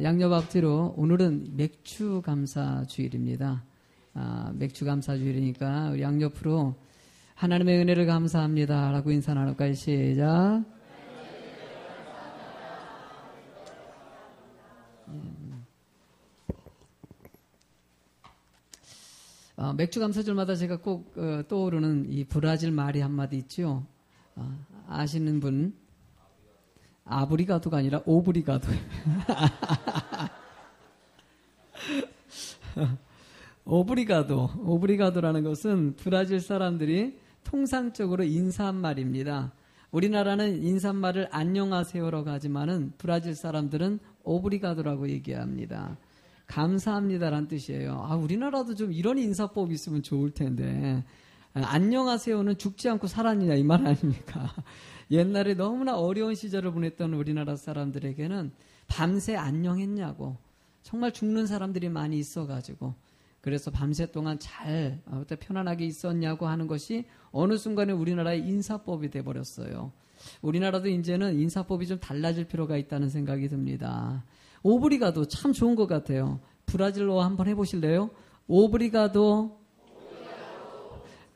양옆 앞뒤로 오늘은 맥주 감사 주일입니다. 맥주 감사 주일이니까 우리 양옆으로 하나님의 은혜를 감사합니다 라고 인사 나눌까요? 시작. 맥주 감사절마다 제가 꼭 떠오르는 이 브라질 말이 한마디 있죠. 아시는 분? 아브리가도가 아니라 오브리가도. 오브리가도라는 것은 브라질 사람들이 통상적으로 인사말입니다. 우리나라는 인사말을 안녕하세요라고 하지만은 브라질 사람들은 오브리가도라고 얘기합니다. 감사합니다라는 뜻이에요. 우리나라도 좀 이런 인사법이 있으면 좋을 텐데. 안녕하세요는 죽지 않고 살았느냐 이 말 아닙니까? 옛날에 너무나 어려운 시절을 보냈던 우리나라 사람들에게는 밤새 안녕했냐고 정말 죽는 사람들이 많이 있어가지고 그래서 밤새 동안 잘 편안하게 있었냐고 하는 것이 어느 순간에 우리나라의 인사법이 돼버렸어요. 우리나라도 이제는 인사법이 좀 달라질 필요가 있다는 생각이 듭니다. 오브리가도 참 좋은 것 같아요. 브라질로 한번 해보실래요? 오브리가도.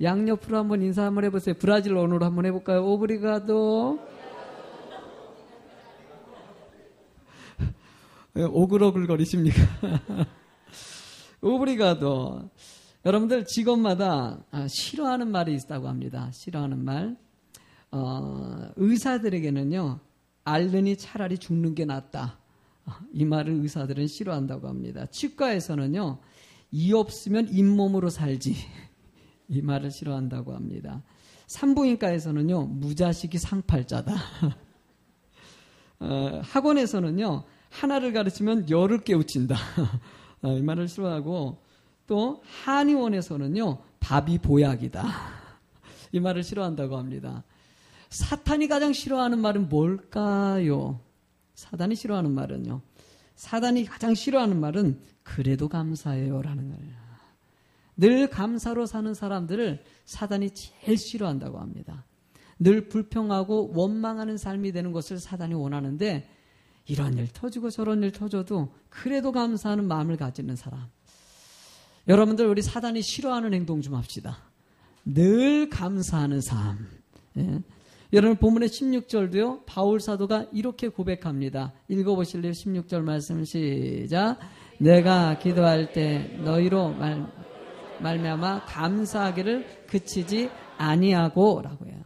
양옆으로 한번 인사 한번 해보세요. 브라질로 오늘 한번 해볼까요? 오브리가도. 오글오글 거리십니까? 오브리가도. 여러분들 직업마다 싫어하는 말이 있다고 합니다. 싫어하는 말. 의사들에게는요, 앓느니 차라리 죽는 게 낫다. 이 말을 의사들은 싫어한다고 합니다. 치과에서는요, 이 없으면 잇몸으로 살지. 이 말을 싫어한다고 합니다. 산부인과에서는요, 무자식이 상팔자다. 학원에서는요, 하나를 가르치면 열을 깨우친다. 이 말을 싫어하고, 또 한의원에서는요, 밥이 보약이다. 이 말을 싫어한다고 합니다. 사탄이 가장 싫어하는 말은 뭘까요? 사단이 싫어하는 말은요. 사단이 가장 싫어하는 말은 그래도 감사해요라는 거예요. 늘 감사로 사는 사람들을 사단이 제일 싫어한다고 합니다. 늘 불평하고 원망하는 삶이 되는 것을 사단이 원하는데 이런 일 터지고 저런 일 터져도 그래도 감사하는 마음을 가지는 사람. 여러분들 우리 사단이 싫어하는 행동 좀 합시다. 늘 감사하는 삶. 예. 여러분 본문의 16절도요. 바울 사도가 이렇게 고백합니다. 읽어보실래요? 16절 말씀 시작. 내가 기도할 때 너희로 말미암아 감사하기를 그치지 아니하고 라고 해요.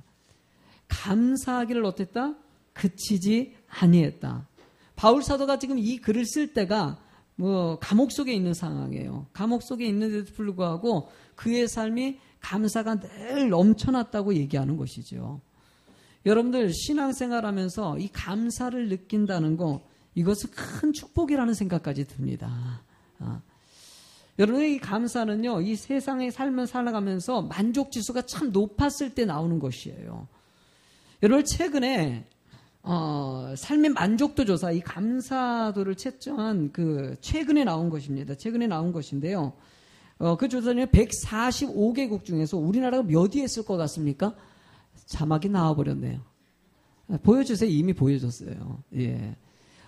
감사하기를 어땠다? 그치지 아니했다. 바울 사도가 지금 이 글을 쓸 때가 감옥 속에 있는 상황이에요. 감옥 속에 있는데도 불구하고 그의 삶이 감사가 늘 넘쳐났다고 얘기하는 것이죠. 여러분들 신앙생활하면서 이 감사를 느낀다는 거 이것은 큰 축복이라는 생각까지 듭니다. 여러분 이 감사는요 이 세상의 삶을 살아가면서 만족지수가 참 높았을 때 나오는 것이에요. 여러분 최근에 삶의 만족도 조사 이 감사도를 채점한 최근에 나온 것입니다. 최근에 나온 것인데요. 그 조사는 145개국 중에서 우리나라가 몇 위에 있을 것 같습니까? 자막이 나와버렸네요. 보여주세요. 이미 보여줬어요. 예.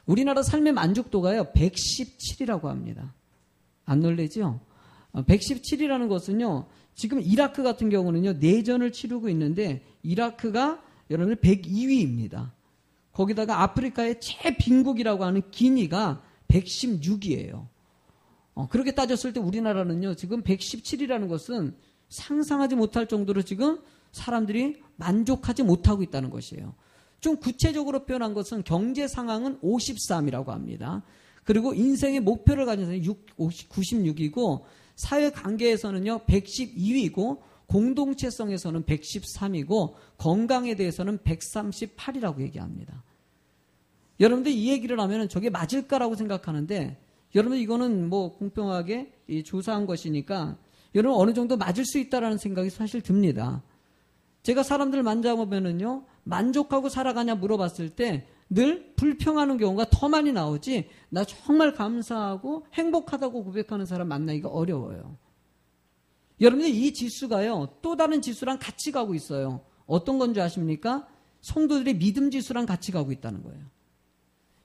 우리나라 삶의 만족도가요, 117이라고 합니다. 안 놀라죠? 117이라는 것은요, 지금 이라크 같은 경우는요, 내전을 치르고 있는데, 이라크가 여러분들 102위입니다. 거기다가 아프리카의 최빈국이라고 하는 기니가 116위예요. 그렇게 따졌을 때 우리나라는요, 지금 117이라는 것은 상상하지 못할 정도로 지금 사람들이 만족하지 못하고 있다는 것이에요. 좀 구체적으로 표현한 것은 경제 상황은 53이라고 합니다. 그리고 인생의 목표를 가진 사람이 96이고 사회 관계에서는요 112위고 공동체성에서는 113이고 건강에 대해서는 138이라고 얘기합니다. 여러분들 이 얘기를 하면 저게 맞을까라고 생각하는데 여러분 이거는 공평하게 조사한 것이니까 여러분 어느 정도 맞을 수 있다라는 생각이 사실 듭니다. 제가 사람들 만나보면은요, 만족하고 살아가냐 물어봤을 때 늘 불평하는 경우가 더 많이 나오지, 나 정말 감사하고 행복하다고 고백하는 사람 만나기가 어려워요. 여러분들 이 지수가요, 또 다른 지수랑 같이 가고 있어요. 어떤 건지 아십니까? 성도들의 믿음 지수랑 같이 가고 있다는 거예요.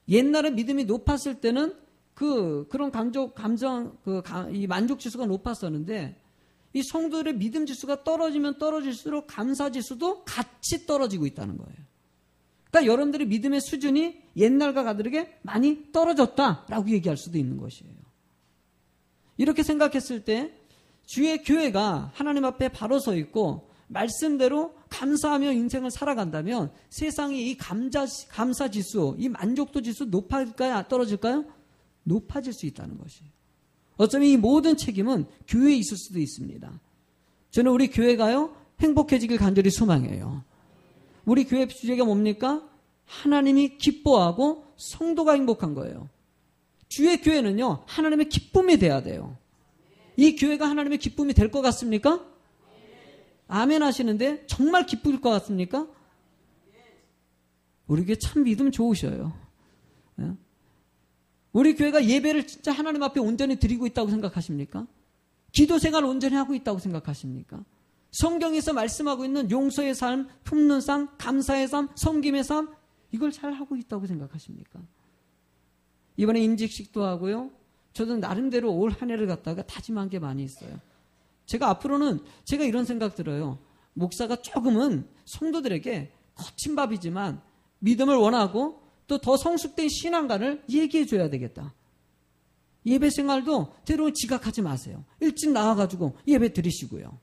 옛날에 믿음이 높았을 때는 그런 이 만족 지수가 높았었는데, 이 성도들의 믿음 지수가 떨어지면 떨어질수록 감사 지수도 같이 떨어지고 있다는 거예요. 그러니까 여러분들의 믿음의 수준이 옛날과 다르게 많이 떨어졌다라고 얘기할 수도 있는 것이에요. 이렇게 생각했을 때 주의 교회가 하나님 앞에 바로 서 있고 말씀대로 감사하며 인생을 살아간다면 세상이 이 감사 지수, 이 만족도 지수 높아질까요? 떨어질까요? 높아질 수 있다는 것이에요. 어쩌면 이 모든 책임은 교회에 있을 수도 있습니다. 저는 우리 교회가요, 행복해지길 간절히 소망해요. 우리 교회 주제가 뭡니까? 하나님이 기뻐하고 성도가 행복한 거예요. 주의 교회는요, 하나님의 기쁨이 돼야 돼요. 이 교회가 하나님의 기쁨이 될 것 같습니까? 아멘 하시는데 정말 기쁠 것 같습니까? 우리 교회 참 믿음 좋으셔요. 우리 교회가 예배를 진짜 하나님 앞에 온전히 드리고 있다고 생각하십니까? 기도 생활을 온전히 하고 있다고 생각하십니까? 성경에서 말씀하고 있는 용서의 삶, 품는 삶, 감사의 삶, 섬김의 삶, 이걸 잘 하고 있다고 생각하십니까? 이번에 임직식도 하고요. 저도 나름대로 올 한 해를 갖다가 다짐한 게 많이 있어요. 앞으로는 제가 이런 생각 들어요. 목사가 조금은 성도들에게 거친 밥이지만 믿음을 원하고 또 더 성숙된 신앙관을 얘기해 줘야 되겠다. 예배 생활도 때로는 지각하지 마세요. 일찍 나와가지고 예배 드리시고요.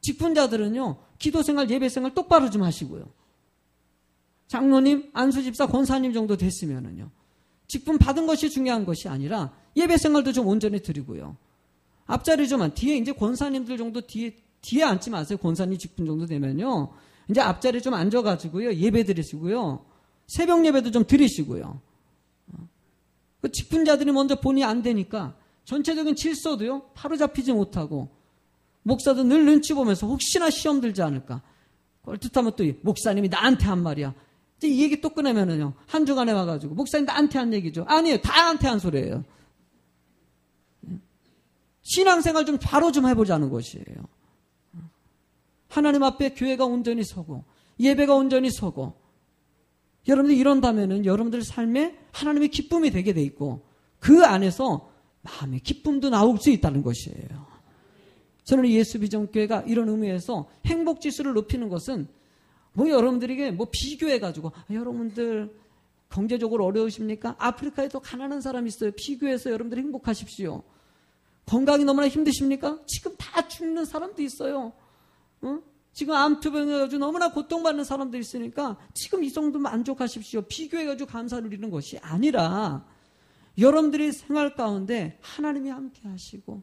직분자들은요, 기도 생활, 예배 생활 똑바로 좀 하시고요. 장로님, 안수집사, 권사님 정도 됐으면은요, 직분 받은 것이 중요한 것이 아니라 예배 생활도 좀 온전히 드리고요. 앞자리 좀 뒤에 이제 권사님들 정도 뒤에 앉지 마세요. 권사님 직분 정도 되면요, 이제 앞자리 좀 앉아가지고요, 예배 드리시고요. 새벽 예배도 좀 드리시고요. 그 직분자들이 먼저 본이 안 되니까 전체적인 질서도요, 바로 잡히지 못하고, 목사도 늘 눈치 보면서 혹시나 시험 들지 않을까. 꼴뜻하면 또 목사님이 나한테 한 말이야. 이제 이 얘기 또 꺼내면은요, 한 주간에 와가지고 목사님 나한테 한 얘기죠. 아니에요, 다한테 한 소리예요. 신앙생활 좀 바로 좀 해보자는 것이에요. 하나님 앞에 교회가 온전히 서고 예배가 온전히 서고, 여러분들 이런다면은 여러분들 삶에 하나님의 기쁨이 되게 돼 있고 그 안에서 마음의 기쁨도 나올 수 있다는 것이에요. 저는 예수비전교회가 이런 의미에서 행복지수를 높이는 것은 여러분들에게 비교해가지고, 여러분들 경제적으로 어려우십니까? 아프리카에도 가난한 사람이 있어요. 비교해서 여러분들 행복하십시오. 건강이 너무나 힘드십니까? 지금 다 죽는 사람도 있어요. 지금 암투병해가지고 너무나 고통받는 사람도 있으니까 지금 이 정도 만족하십시오. 비교해가지고 감사 누리는 것이 아니라 여러분들의 생활 가운데 하나님이 함께 하시고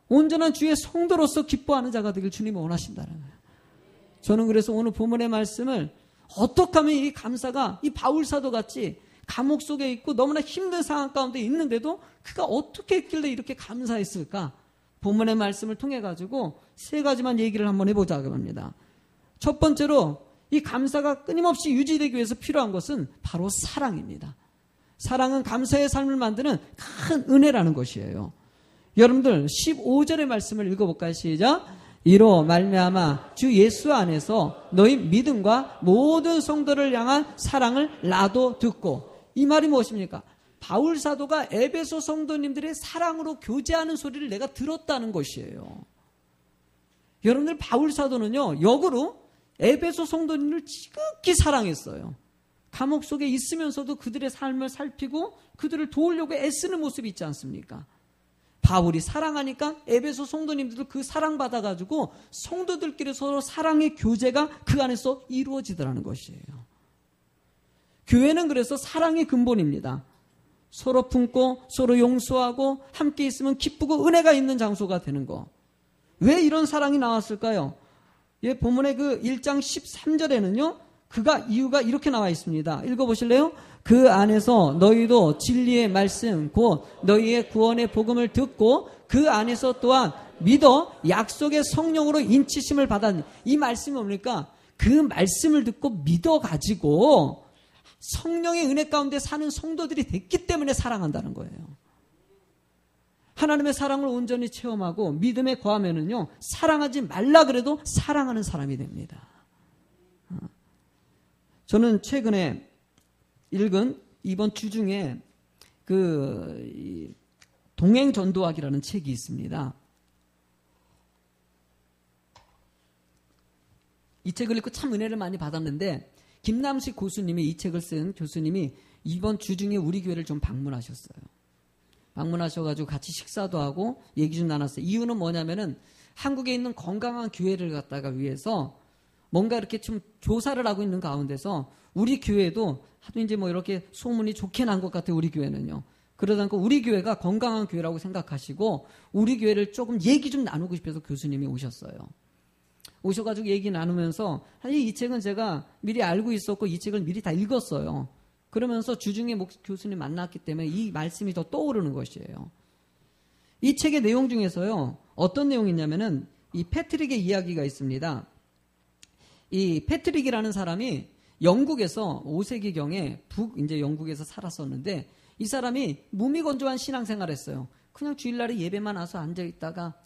온전한 주의 성도로서 기뻐하는 자가 되길 주님이 원하신다는 거예요. 저는 그래서 오늘 본문의 말씀을 어떻게 하면 이 감사가 이 바울사도 같이 감옥 속에 있고 너무나 힘든 상황 가운데 있는데도 그가 어떻게 했길래 이렇게 감사했을까? 본문의 말씀을 통해 가지고 세 가지만 얘기를 한번 해보자고 합니다. 첫 번째로 이 감사가 끊임없이 유지되기 위해서 필요한 것은 바로 사랑입니다. 사랑은 감사의 삶을 만드는 큰 은혜라는 것이에요. 여러분들 15절의 말씀을 읽어볼까요? 시작. 이로 말미암아 주 예수 안에서 너희 믿음과 모든 성도를 향한 사랑을 나도 듣고. 이 말이 무엇입니까? 바울 사도가 에베소 성도님들의 사랑으로 교제하는 소리를 내가 들었다는 것이에요. 여러분들 바울 사도는요, 역으로 에베소 성도님을 지극히 사랑했어요. 감옥 속에 있으면서도 그들의 삶을 살피고 그들을 도우려고 애쓰는 모습이 있지 않습니까? 바울이 사랑하니까 에베소 성도님들도 그 사랑받아가지고 성도들끼리 서로 사랑의 교제가 그 안에서 이루어지더라는 것이에요. 교회는 그래서 사랑의 근본입니다. 서로 품고 서로 용서하고 함께 있으면 기쁘고 은혜가 있는 장소가 되는 거. 왜 이런 사랑이 나왔을까요? 예, 본문의 그 1장 13절에는요. 이유가 이렇게 나와 있습니다. 읽어보실래요? 그 안에서 너희도 진리의 말씀 곧 너희의 구원의 복음을 듣고 그 안에서 또한 믿어 약속의 성령으로 인치심을 받았니. 이 말씀이 뭡니까? 그 말씀을 듣고 믿어가지고 성령의 은혜 가운데 사는 성도들이 됐기 때문에 사랑한다는 거예요. 하나님의 사랑을 온전히 체험하고 믿음에 거하면은요, 사랑하지 말라 그래도 사랑하는 사람이 됩니다. 저는 최근에 읽은 이번 주 중에 동행전도학이라는 책이 있습니다. 이 책을 읽고 참 은혜를 많이 받았는데 김남식 교수님이 이 책을 쓴 교수님이 이번 주 중에 우리 교회를 좀 방문하셨어요. 방문하셔가지고 같이 식사도 하고 얘기 좀 나눴어요. 이유는 뭐냐면은 한국에 있는 건강한 교회를 갖다가 위해서 뭔가 이렇게 좀 조사를 하고 있는 가운데서 우리 교회도 하도 이제 뭐 이렇게 소문이 좋게 난 것 같아요. 우리 교회는요. 그러다 보니까 우리 교회가 건강한 교회라고 생각하시고 우리 교회를 조금 얘기 좀 나누고 싶어서 교수님이 오셨어요. 오셔가지고 얘기 나누면서 사실 이 책은 제가 미리 알고 있었고 이 책을 미리 다 읽었어요. 그러면서 주중에 교수님 만났기 때문에 이 말씀이 더 떠오르는 것이에요. 이 책의 내용 중에서요. 어떤 내용이 있냐면은 이 패트릭의 이야기가 있습니다. 이 패트릭이라는 사람이 영국에서 5세기경에 이제 영국에서 살았었는데 이 사람이 무미건조한 신앙생활을 했어요. 그냥 주일날에 예배만 와서 앉아있다가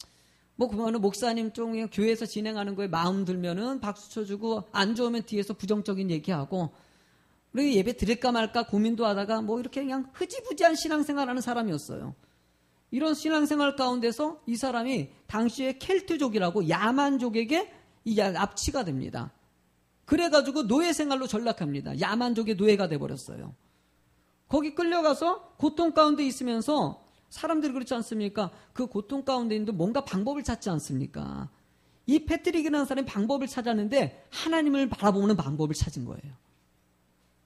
그러면 목사님 쪽에 교회에서 진행하는 거에 마음 들면은 박수 쳐주고 안 좋으면 뒤에서 부정적인 얘기하고 그리고 예배 드릴까 말까 고민도 하다가 이렇게 그냥 흐지부지한 신앙생활하는 사람이었어요. 이런 신앙생활 가운데서 이 사람이 당시에 켈트족이라고 야만족에게 납치가 됩니다. 그래가지고 노예생활로 전락합니다. 야만족의 노예가 돼버렸어요. 거기 끌려가서 고통 가운데 있으면서 사람들이 그렇지 않습니까? 그 고통 가운데 있는데 뭔가 방법을 찾지 않습니까? 이 패트릭이라는 사람이 방법을 찾았는데 하나님을 바라보는 방법을 찾은 거예요.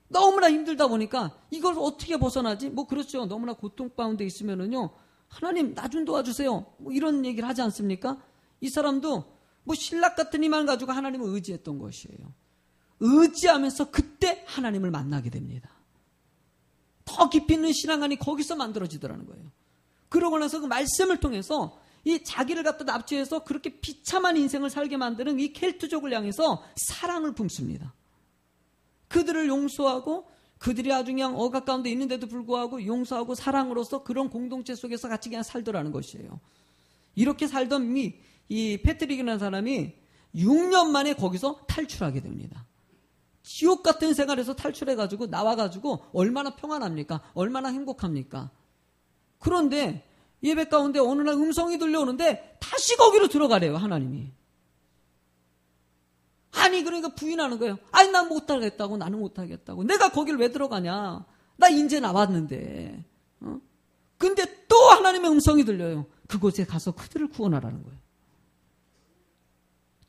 너무나 힘들다 보니까 이걸 어떻게 벗어나지? 그렇죠. 너무나 고통 가운데 있으면은요. 하나님 나 좀 도와주세요. 이런 얘기를 하지 않습니까? 이 사람도 신락 같은 힘만 가지고 하나님을 의지했던 것이에요. 의지하면서 그때 하나님을 만나게 됩니다. 더 깊이 있는 신앙안이 거기서 만들어지더라는 거예요. 그러고 나서 그 말씀을 통해서 이 자기를 갖다 납치해서 그렇게 비참한 인생을 살게 만드는 이 켈트족을 향해서 사랑을 품습니다. 그들을 용서하고 그들이 아주 그냥 억압 가운데 있는데도 불구하고 용서하고 사랑으로서 그런 공동체 속에서 같이 그냥 살더라는 것이에요. 이렇게 살던 이 패트릭이라는 사람이 6년 만에 거기서 탈출하게 됩니다. 지옥 같은 생활에서 탈출해가지고 나와가지고 얼마나 평안합니까? 얼마나 행복합니까? 그런데 예배 가운데 어느 날 음성이 들려오는데 다시 거기로 들어가래요. 하나님이. 아니 그러니까 부인하는 거예요. 아니 난 못하겠다고. 나는 못하겠다고. 내가 거기를 왜 들어가냐. 나 이제 나왔는데. 근데 또 하나님의 음성이 들려요. 그곳에 가서 그들을 구원하라는 거예요.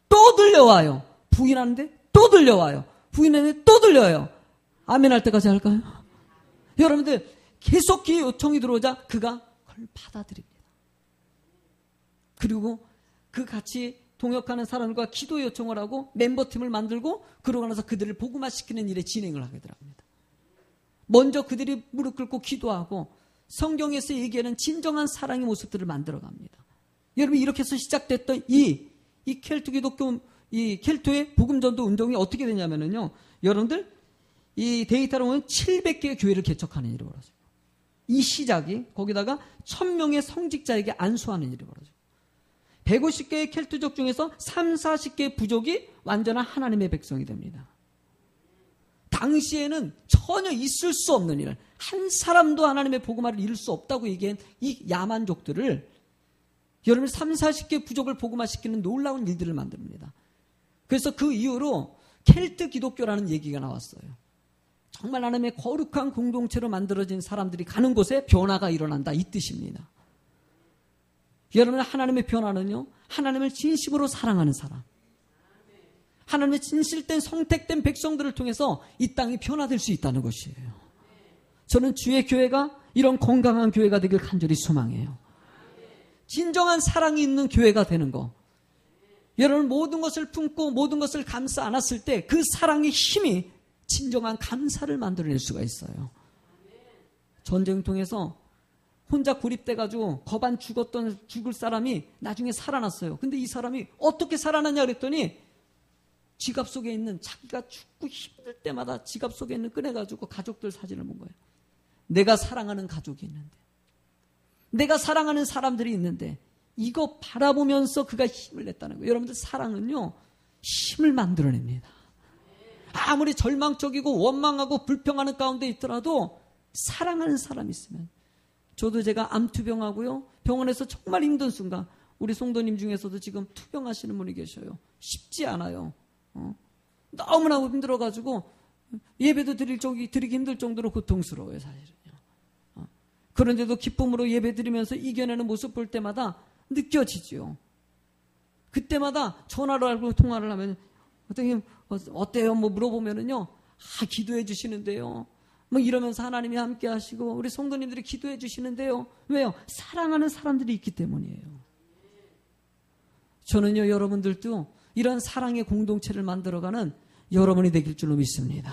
또 들려와요. 부인하는데 또 들려와요. 부인하는데 또 들려요. 아멘 할 때까지 할까요? 여러분들 계속 그 요청이 들어오자 그가 그걸 받아들입니다. 그리고 그 같이 동역하는 사람들과 기도 요청을 하고 멤버팀을 만들고 그러고 나서 그들을 복음화시키는 일에 진행을 하게 됩니다. 먼저 그들이 무릎 꿇고 기도하고 성경에서 얘기하는 진정한 사랑의 모습들을 만들어갑니다. 여러분 이렇게 해서 시작됐던 이 켈트 기독교 이 켈트의 복음전도 운동이 어떻게 되냐면요. 여러분들 이 데이터로 보면 700개의 교회를 개척하는 일이 벌어져요. 이 시작이 거기다가 1000명의 성직자에게 안수하는 일이 벌어져요. 150개의 켈트족 중에서 30-40개의 부족이 완전한 하나님의 백성이 됩니다. 당시에는 전혀 있을 수 없는 일을 한 사람도 하나님의 복음화를 이룰 수 없다고 얘기한 이 야만족들을 여러분 30-40개 부족을 복음화시키는 놀라운 일들을 만듭니다. 그래서 그 이후로 켈트 기독교라는 얘기가 나왔어요. 정말 하나님의 거룩한 공동체로 만들어진 사람들이 가는 곳에 변화가 일어난다 이 뜻입니다. 여러분 하나님의 변화는요. 하나님을 진심으로 사랑하는 사람. 하나님의 진실된 선택된 백성들을 통해서 이 땅이 변화될 수 있다는 것이에요. 저는 주의 교회가 이런 건강한 교회가 되길 간절히 소망해요. 진정한 사랑이 있는 교회가 되는 거. 여러분 모든 것을 품고 모든 것을 감싸 안았을 때 그 사랑의 힘이 진정한 감사를 만들어낼 수가 있어요. 전쟁 통해서 혼자 고립돼가지고 거반 죽을 사람이 나중에 살아났어요. 근데 이 사람이 어떻게 살아났냐 그랬더니 지갑 속에 있는 자기가 죽고 힘들 때마다 지갑 속에 있는 꺼내가지고 가족들 사진을 본 거예요. 내가 사랑하는 가족이 있는데 내가 사랑하는 사람들이 있는데 이거 바라보면서 그가 힘을 냈다는 거예요. 여러분들 사랑은요 힘을 만들어냅니다. 아무리 절망적이고 원망하고 불평하는 가운데 있더라도 사랑하는 사람이 있으면. 저도 제가 암 투병하고요. 병원에서 정말 힘든 순간 우리 성도님 중에서도 지금 투병하시는 분이 계셔요. 쉽지 않아요. 너무나 힘들어가지고 예배도 드리기 힘들 정도로 고통스러워요, 사실은요. 그런데도 기쁨으로 예배 드리면서 이겨내는 모습 볼 때마다 느껴지죠. 그때마다 전화로 알고 통화를 하면 어때요? 뭐 물어보면은요, 기도해 주시는데요. 뭐 이러면서 하나님이 함께 하시고 우리 성도님들이 기도해 주시는데요. 왜요? 사랑하는 사람들이 있기 때문이에요. 저는요, 여러분들도 이런 사랑의 공동체를 만들어가는 여러분이 되길 줄로 믿습니다.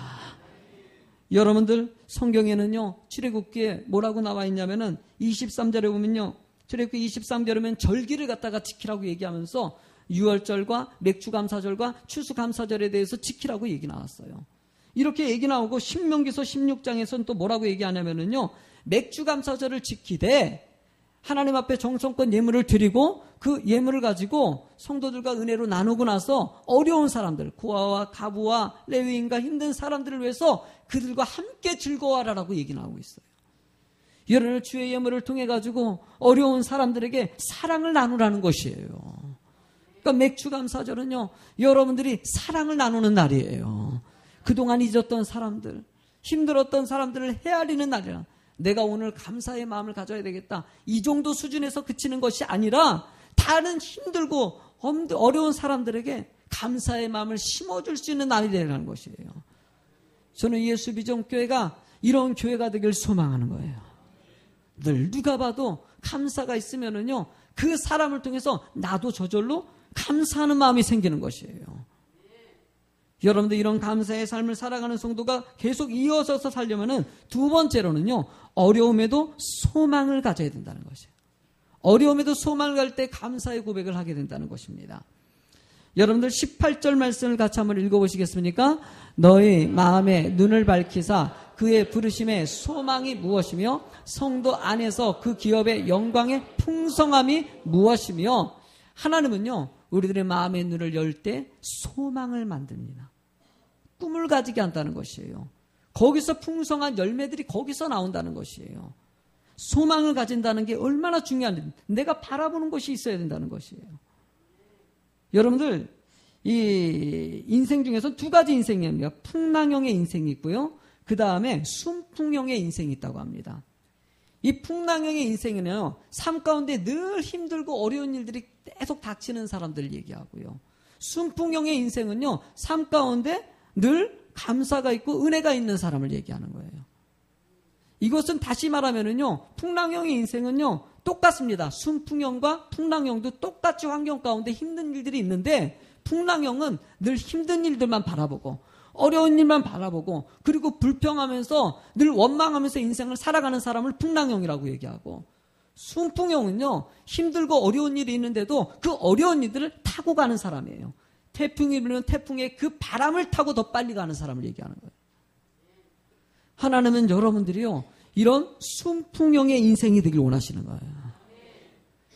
여러분들 성경에는요, 출애굽기에 뭐라고 나와 있냐면은 23절에 보면요, 출애굽기 23절에 보면 절기를 갖다가 지키라고 얘기하면서 유월절과 맥주감사절과 추수감사절에 대해서 지키라고 얘기 나왔어요. 이렇게 얘기 나오고 신명기서 16장에서는 또 뭐라고 얘기하냐면은요, 맥주감사절을 지키되 하나님 앞에 정성껏 예물을 드리고 그 예물을 가지고 성도들과 은혜로 나누고 나서 어려운 사람들, 고아와 가부와 레위인과 힘든 사람들을 위해서 그들과 함께 즐거워하라라고 얘기 나오고 있어요. 여러분을 주의 예물을 통해 가지고 어려운 사람들에게 사랑을 나누라는 것이에요. 그러니까 맥주감사절은요, 여러분들이 사랑을 나누는 날이에요. 그동안 잊었던 사람들, 힘들었던 사람들을 헤아리는 날이라. 내가 오늘 감사의 마음을 가져야 되겠다. 이 정도 수준에서 그치는 것이 아니라 다른 힘들고 어려운 사람들에게 감사의 마음을 심어줄 수 있는 날이 되라는 것이에요. 저는 예수비전교회가 이런 교회가 되길 소망하는 거예요. 늘 누가 봐도 감사가 있으면은요, 그 사람을 통해서 나도 저절로 감사하는 마음이 생기는 것이에요. 여러분들 이런 감사의 삶을 살아가는 성도가 계속 이어져서 살려면은 두 번째로는요, 어려움에도 소망을 가져야 된다는 것이에요. 어려움에도 소망을 가질 때 감사의 고백을 하게 된다는 것입니다. 여러분들 18절 말씀을 같이 한번 읽어보시겠습니까? 너희 마음의 눈을 밝히사 그의 부르심의 소망이 무엇이며 성도 안에서 그 기업의 영광의 풍성함이 무엇이며. 하나님은요, 우리들의 마음의 눈을 열 때 소망을 만듭니다. 꿈을 가지게 한다는 것이에요. 거기서 풍성한 열매들이 거기서 나온다는 것이에요. 소망을 가진다는 게 얼마나 중요한지, 내가 바라보는 것이 있어야 된다는 것이에요. 여러분들 이 인생 중에서 두 가지 인생입니다. 풍랑형의 인생이 있고요, 그 다음에 순풍형의 인생이 있다고 합니다. 이 풍랑형의 인생은요, 삶 가운데 늘 힘들고 어려운 일들이 계속 닥치는 사람들을 얘기하고요, 순풍형의 인생은요, 삶 가운데 늘 감사가 있고 은혜가 있는 사람을 얘기하는 거예요. 이것은 다시 말하면은요, 풍랑형의 인생은요, 똑같습니다. 순풍형과 풍랑형도 똑같이 환경 가운데 힘든 일들이 있는데, 풍랑형은 늘 힘든 일들만 바라보고 어려운 일만 바라보고 그리고 불평하면서 늘 원망하면서 인생을 살아가는 사람을 풍랑형이라고 얘기하고, 순풍형은요, 힘들고 어려운 일이 있는데도 그 어려운 일들을 타고 가는 사람이에요. 태풍이 불면 태풍의 그 바람을 타고 더 빨리 가는 사람을 얘기하는 거예요. 하나님은 여러분들이요, 이런 순풍형의 인생이 되길 원하시는 거예요.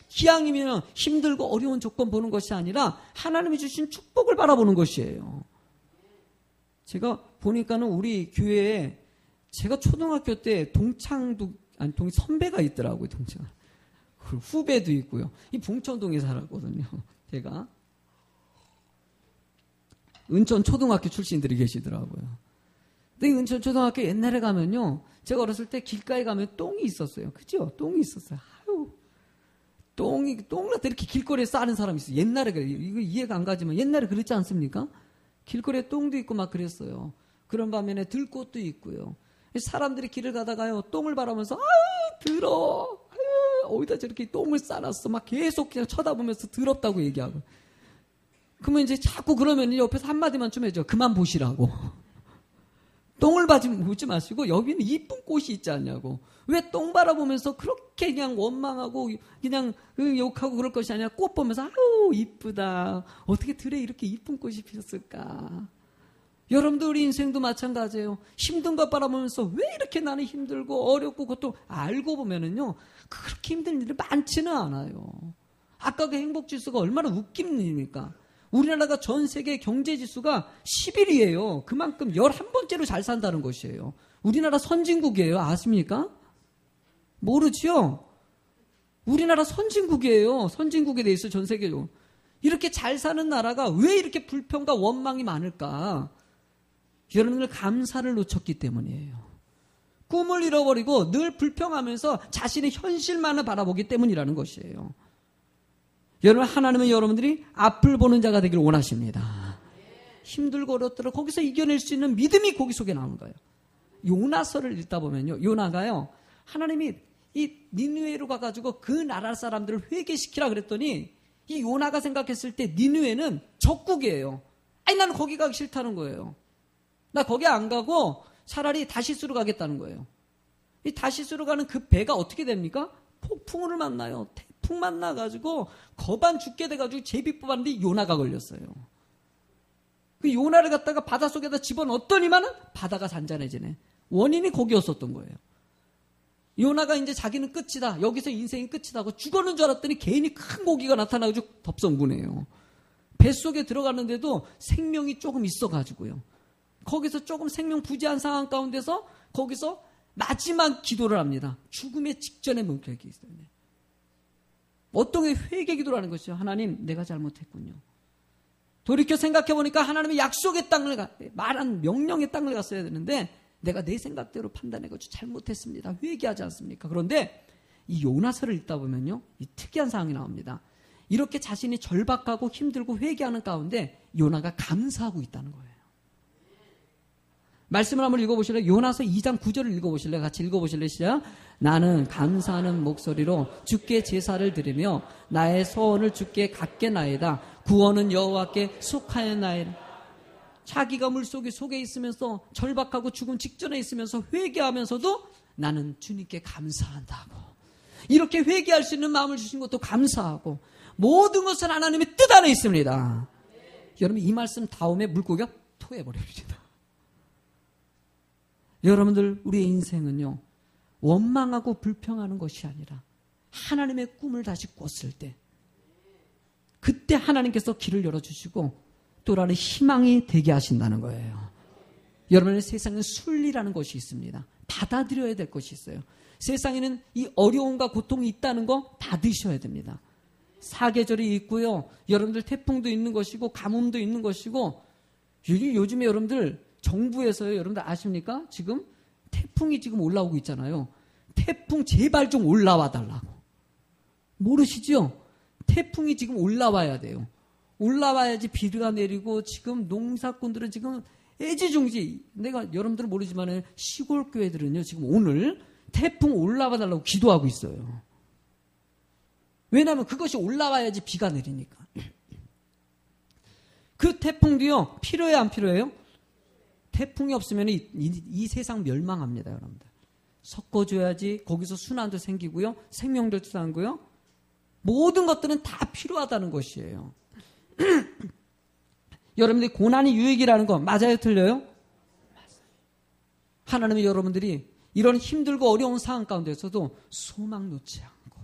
기왕이면 힘들고 어려운 조건 보는 것이 아니라 하나님이 주신 축복을 바라보는 것이에요. 제가 보니까는 우리 교회에 제가 초등학교 때 선배가 있더라고요. 동창. 후배도 있고요. 이 봉천동에 살았거든요. 제가 은천 초등학교 출신들이 계시더라고요. 근데 이 은천 초등학교 옛날에 가면요, 제가 어렸을 때 길가에 가면 똥이 있었어요. 그죠? 똥이 있었어요. 아유, 똥을 이렇게 길거리에 싸는 사람이 있어요. 옛날에 그래요. 이거 이해가 안 가지만 옛날에 그랬지 않습니까? 길거리에 똥도 있고 막 그랬어요. 그런 반면에 들꽃도 있고요. 사람들이 길을 가다가요, 똥을 바라보면서 아유 더러워, 아유 어디다 저렇게 똥을 싸놨어, 막 계속 그냥 쳐다보면서 더럽다고 얘기하고. 그러면 이제 자꾸 그러면 옆에서 한마디만 좀 해줘. 그만 보시라고. 똥을 보지 마시고 여기는 이쁜 꽃이 있지 않냐고. 왜 똥 바라보면서 그렇게 그냥 원망하고 그냥 욕하고 그럴 것이 아니라 꽃 보면서 아유 이쁘다, 어떻게 들에 이렇게 이쁜 꽃이 피었을까. 여러분들 우리 인생도 마찬가지예요. 힘든 것 바라보면서 왜 이렇게 나는 힘들고 어렵고, 그것도 알고 보면은요, 그렇게 힘든 일이 많지는 않아요. 아까 그 행복지수가 얼마나 웃긴 일입니까? 우리나라가 전 세계 경제지수가 10위예요. 그만큼 11번째로 잘 산다는 것이에요. 우리나라 선진국이에요. 아십니까? 모르지요? 우리나라 선진국이에요. 선진국에 대해서 전 세계적으로. 이렇게 잘 사는 나라가 왜 이렇게 불평과 원망이 많을까? 여러분들 감사를 놓쳤기 때문이에요. 꿈을 잃어버리고 늘 불평하면서 자신의 현실만을 바라보기 때문이라는 것이에요. 여러분, 하나님은 여러분들이 앞을 보는 자가 되길 원하십니다. 힘들고 어렵더라도 거기서 이겨낼 수 있는 믿음이 거기 속에 나오는 거예요. 요나서를 읽다 보면요, 요나가요, 하나님이 이 니느웨로 가가지고 그 나라 사람들을 회개시키라 그랬더니 이 요나가 생각했을 때 니느웨는 적국이에요. 아니, 나는 거기 가기 싫다는 거예요. 나 거기 안 가고 차라리 다시스로 가겠다는 거예요. 이 다시스로 가는 그 배가 어떻게 됩니까? 폭풍우를 만나요. 태풍 만나가지고 거반 죽게 돼가지고 제비 뽑았는데 요나가 걸렸어요. 그 요나를 갖다가 바닷속에다 집어넣었더니만은 바다가 잔잔해지네. 원인이 거기였었던 거예요. 요나가 이제 자기는 끝이다. 여기서 인생이 끝이다 하고 죽었는 줄 알았더니 괜히 큰 고기가 나타나가지고 덥석무네요. 뱃속에 들어갔는데도 생명이 조금 있어가지고요. 거기서 조금 생명 부재한 상황 가운데서 거기서 마지막 기도를 합니다. 죽음의 직전에 뭉클기 있어요. 어떤 게 회개 기도라는 것이죠. 하나님, 내가 잘못했군요. 돌이켜 생각해보니까 하나님의 약속의 땅을 말한 명령의 땅을 갔어야 되는데 내가 내 생각대로 판단해가지고 잘못했습니다. 회개하지 않습니까? 그런데 이 요나서를 읽다 보면요, 이 특이한 상황이 나옵니다. 이렇게 자신이 절박하고 힘들고 회개하는 가운데 요나가 감사하고 있다는 거예요. 말씀을 한번 읽어보실래요? 요나서 2장 9절을 읽어보실래요? 같이 읽어보실래요? 시작. 나는 감사하는 목소리로 주께 제사를 드리며 나의 소원을 주께 갚겠나이다. 구원은 여호와께 속하였나이다. 자기가 물속에 속에 있으면서 절박하고 죽음 직전에 있으면서 회개하면서도 나는 주님께 감사한다고. 이렇게 회개할 수 있는 마음을 주신 것도 감사하고 모든 것은 하나님의 뜻 안에 있습니다. 여러분, 이 말씀 다음에 물고기가 토해버립니다. 여러분들, 우리의 인생은요, 원망하고 불평하는 것이 아니라 하나님의 꿈을 다시 꿨을 때 그때 하나님께서 길을 열어주시고 또 다른 희망이 되게 하신다는 거예요. 여러분의 세상에 순리라는 것이 있습니다. 받아들여야 될 것이 있어요. 세상에는 이 어려움과 고통이 있다는 거 받으셔야 됩니다. 사계절이 있고요. 여러분들 태풍도 있는 것이고 가뭄도 있는 것이고 요즘에 여러분들 정부에서요, 여러분들 아십니까? 지금 태풍이 지금 올라오고 있잖아요. 태풍 제발 좀 올라와 달라고. 모르시죠? 태풍이 지금 올라와야 돼요. 올라와야지 비가 내리고 지금 농사꾼들은 지금 애지중지. 내가 여러분들은 모르지만 시골 교회들은요, 지금 오늘 태풍 올라와 달라고 기도하고 있어요. 왜냐하면 그것이 올라와야지 비가 내리니까. 그 태풍도요, 필요해요, 안 필요해요? 태풍이 없으면 이 세상 멸망합니다, 여러분들. 섞어줘야지 거기서 순환도 생기고요, 생명들도 생기고요. 모든 것들은 다 필요하다는 것이에요. 여러분들이 고난이 유익이라는 거 맞아요, 틀려요? 하나님은 여러분들이 이런 힘들고 어려운 상황 가운데서도 소망 놓지 않고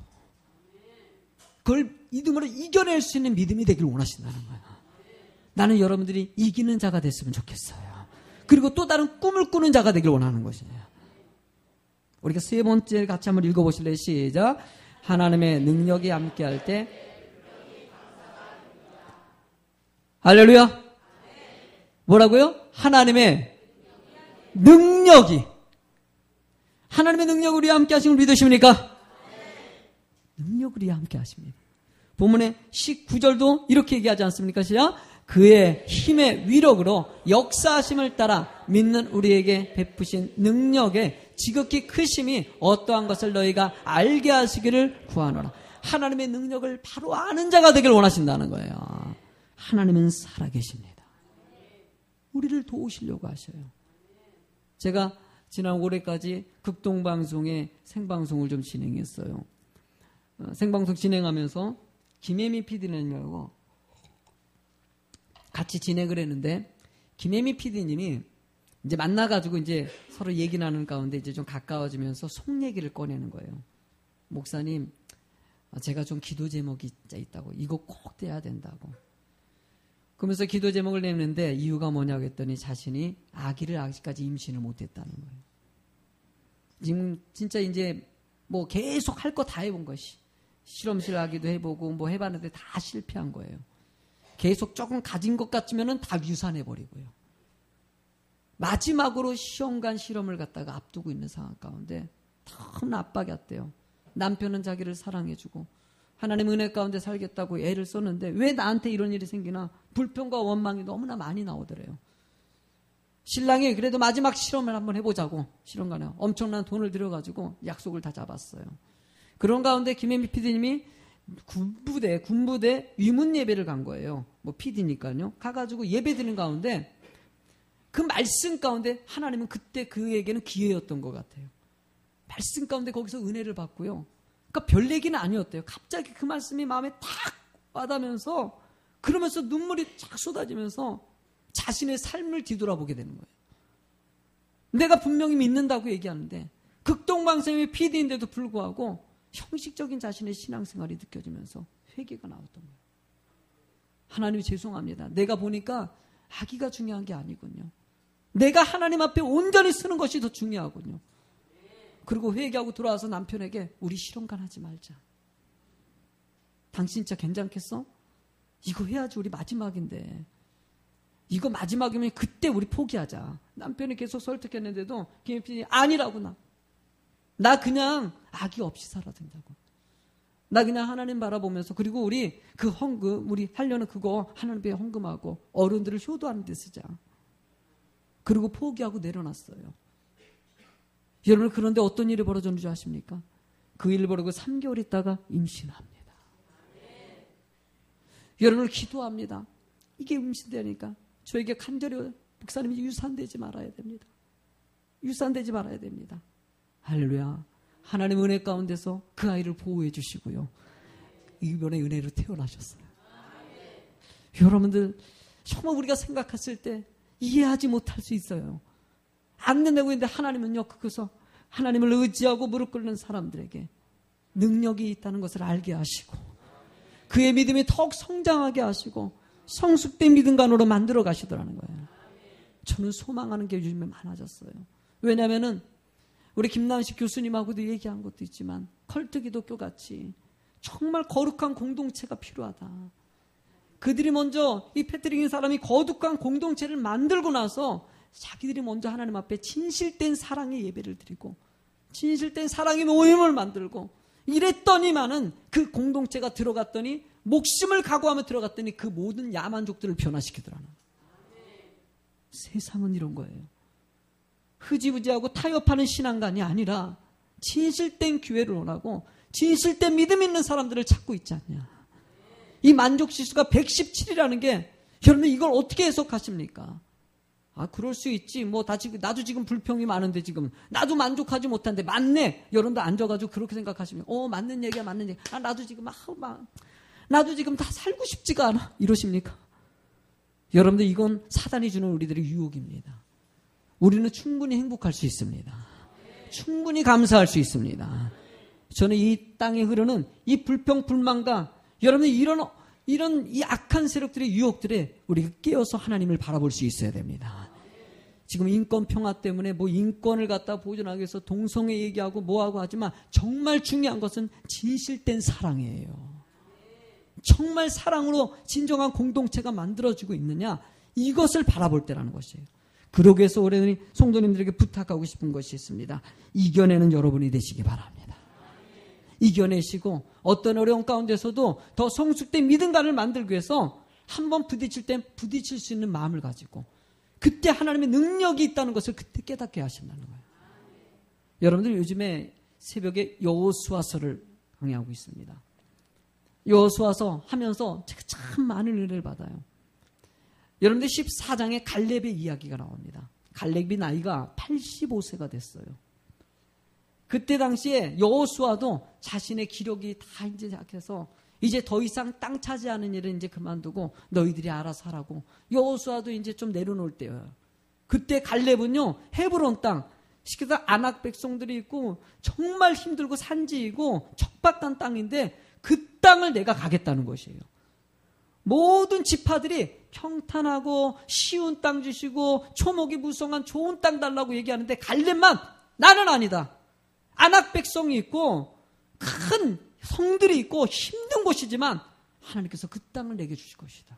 그걸 믿음으로 이겨낼 수 있는 믿음이 되길 원하신다는 거예요. 나는 여러분들이 이기는 자가 됐으면 좋겠어요. 그리고 또 다른 꿈을 꾸는 자가 되길 원하는 것이에요. 우리가 세 번째 같이 한번 읽어보실래요? 시작. 하나님의 능력이 함께할 때 할렐루야. 뭐라고요? 하나님의 능력이. 하나님의 능력이 우리와 함께 하신 걸 믿으십니까? 능력이 우리와 함께 하십니다. 본문의 19절도 이렇게 얘기하지 않습니까? 시작. 그의 힘의 위력으로 역사하심을 따라 믿는 우리에게 베푸신 능력의 지극히 크심이 어떠한 것을 너희가 알게 하시기를 구하노라. 하나님의 능력을 바로 아는 자가 되길 원하신다는 거예요. 하나님은 살아계십니다. 우리를 도우시려고 하셔요. 제가 지난 올해까지 극동방송에 생방송을 좀 진행했어요. 생방송 진행하면서 김혜미 PD님하고 같이 진행을 했는데, 김혜미 PD님이 이제 만나가지고 이제 서로 얘기 나누는 가운데 이제 좀 가까워지면서 속 얘기를 꺼내는 거예요. 목사님, 제가 좀 기도 제목이 있다고. 이거 꼭 떼야 된다고. 그러면서 기도 제목을 내는데 이유가 뭐냐고 했더니 자신이 아기를 아직까지 임신을 못했다는 거예요. 지금 진짜 이제 뭐 계속 할 거 다 해본 것이 실험실 하기도 해보고 뭐 해봤는데 다 실패한 거예요. 계속 조금 가진 것 같으면은 다 유산해버리고요. 마지막으로 시험관 실험을 갖다가 앞두고 있는 상황 가운데 너무 압박이었대요. 남편은 자기를 사랑해주고 하나님 은혜 가운데 살겠다고 애를 썼는데 왜 나한테 이런 일이 생기나 불평과 원망이 너무나 많이 나오더래요. 신랑이 그래도 마지막 실험을 한번 해보자고 실험관에 엄청난 돈을 들여가지고 약속을 다 잡았어요. 그런 가운데 김혜미 PD님이 군부대 위문 예배를 간 거예요. 뭐 PD니까요. 가가지고 예배 드리는 가운데 그 말씀 가운데 하나님은 그때 그에게는 기회였던 것 같아요. 말씀 가운데 거기서 은혜를 받고요. 그러니까 별 얘기는 아니었대요. 갑자기 그 말씀이 마음에 탁 와닿으면서 그러면서 눈물이 쫙 쏟아지면서 자신의 삶을 뒤돌아보게 되는 거예요. 내가 분명히 믿는다고 얘기하는데 극동방송의 PD인데도 불구하고 형식적인 자신의 신앙생활이 느껴지면서 회개가 나왔던 거예요. 하나님 죄송합니다. 내가 보니까 아기가 중요한 게 아니군요. 내가 하나님 앞에 온전히 쓰는 것이 더 중요하군요. 그리고 회개하고 돌아와서 남편에게 우리 실험관 하지 말자. 당신 진짜 괜찮겠어? 이거 해야지 우리 마지막인데. 이거 마지막이면 그때 우리 포기하자. 남편이 계속 설득했는데도 김혜민이 아니라고 나 그냥 아기 없이 살아야 된다고. 나 그냥 하나님 바라보면서 그리고 우리 그 헌금 우리 하려는 그거 하나님께 헌금하고 어른들을 효도하는 데 쓰자. 그리고 포기하고 내려놨어요. 여러분 그런데 어떤 일이 벌어졌는지 아십니까? 그 일을 벌이고 3개월 있다가 임신합니다. 여러분을 기도합니다. 이게 임신되니까 저에게 간절히 목사님이 유산되지 말아야 됩니다. 유산되지 말아야 됩니다. 할렐루야. 하나님 은혜 가운데서 그 아이를 보호해 주시고요. 이번에 은혜로 태어나셨어요. 여러분들 정말 우리가 생각했을 때 이해하지 못할 수 있어요. 안 된다고 했는데 하나님은요. 그래서 하나님을 의지하고 무릎 꿇는 사람들에게 능력이 있다는 것을 알게 하시고 그의 믿음이 더욱 성장하게 하시고 성숙된 믿음관으로 만들어 가시더라는 거예요. 저는 소망하는 게 요즘에 많아졌어요. 왜냐하면은 우리 김남식 교수님하고도 얘기한 것도 있지만 컬트 기독교 같이 정말 거룩한 공동체가 필요하다. 그들이 먼저 이 패트릭인 사람이 거룩한 공동체를 만들고 나서 자기들이 먼저 하나님 앞에 진실된 사랑의 예배를 드리고 진실된 사랑의 모임을 만들고 이랬더니만은 그 공동체가 들어갔더니 목숨을 각오하며 들어갔더니 그 모든 야만족들을 변화시키더라는 세상은 이런 거예요. 흐지부지하고 타협하는 신앙관이 아니라 진실된 교회를 원하고 진실된 믿음 있는 사람들을 찾고 있지 않냐. 이 만족지수가 117이라는 게 여러분 이걸 어떻게 해석하십니까? 아 그럴 수 있지. 뭐 나도 지금 불평이 많은데 지금 나도 만족하지 못한데 맞네. 여러분도 앉아가지고 그렇게 생각하시면 맞는 얘기야 맞는 얘기. 나도 지금 나도 지금 다 살고 싶지가 않아. 이러십니까? 여러분들 이건 사단이 주는 우리들의 유혹입니다. 우리는 충분히 행복할 수 있습니다. 충분히 감사할 수 있습니다. 저는 이 땅에 흐르는 이 불평 불만과 여러분 이런 이 악한 세력들의 유혹들에 우리가 깨어서 하나님을 바라볼 수 있어야 됩니다. 지금 인권 평화 때문에 뭐 인권을 갖다 보존하기 위해서 동성애 얘기하고 뭐하고 하지만 정말 중요한 것은 진실된 사랑이에요. 정말 사랑으로 진정한 공동체가 만들어지고 있느냐 이것을 바라볼 때라는 것이에요. 그러기 위해서 올해는 성도님들에게 부탁하고 싶은 것이 있습니다. 이겨내는 여러분이 되시기 바랍니다. 이겨내시고 어떤 어려운 가운데서도 더 성숙된 믿음가를 만들기 위해서 한번 부딪힐 때 부딪힐 수 있는 마음을 가지고 그때 하나님의 능력이 있다는 것을 그때 깨닫게 하신다는 거예요. 여러분들 요즘에 새벽에 여호수아서를 강의하고 있습니다. 여호수아서 하면서 제가 참 많은 은혜를 받아요. 여러분들 14장에 갈렙의 이야기가 나옵니다. 갈렙이 나이가 85세가 됐어요. 그때 당시에 여호수아도 자신의 기력이 다 이제 약해서 이제 더 이상 땅 차지하는 일은 이제 그만두고 너희들이 알아서 하라고. 여호수아도 이제 좀 내려놓을 때예요. 그때 갈렙은요 헤브론 땅, 시키다 아낙 백성들이 있고 정말 힘들고 산지이고 척박한 땅인데 그 땅을 내가 가겠다는 것이에요. 모든 지파들이 평탄하고 쉬운 땅 주시고 초목이 무성한 좋은 땅 달라고 얘기하는데 갈렙만 나는 아니다. 안악 백성이 있고 큰 성들이 있고 힘든 곳이지만 하나님께서 그 땅을 내게 주실 것이다.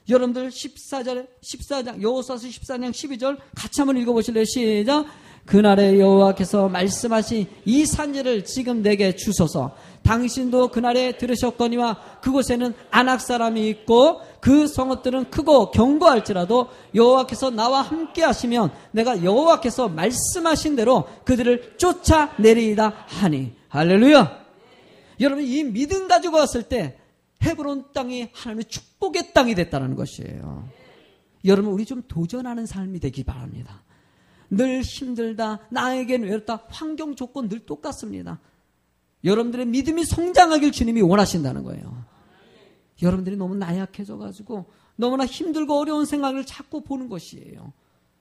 여러분들 14장 여호수아서 14장 12절 같이 한번 읽어보실래요? 시작. 그날에 여호와께서 말씀하신 이 산지를 지금 내게 주소서. 당신도 그날에 들으셨거니와 그곳에는 안악 사람이 있고 그 성읍들은 크고 견고할지라도 여호와께서 나와 함께 하시면 내가 여호와께서 말씀하신 대로 그들을 쫓아내리이다 하니. 할렐루야. 여러분 이 믿음 가지고 왔을 때 헤브론 땅이 하나님의 축복의 땅이 됐다는 것이에요. 여러분 우리 좀 도전하는 삶이 되기 바랍니다. 늘 힘들다, 나에겐 외롭다, 환경 조건 늘 똑같습니다. 여러분들의 믿음이 성장하길 주님이 원하신다는 거예요. 여러분들이 너무 나약해져가지고 너무나 힘들고 어려운 생각을 자꾸 보는 것이에요.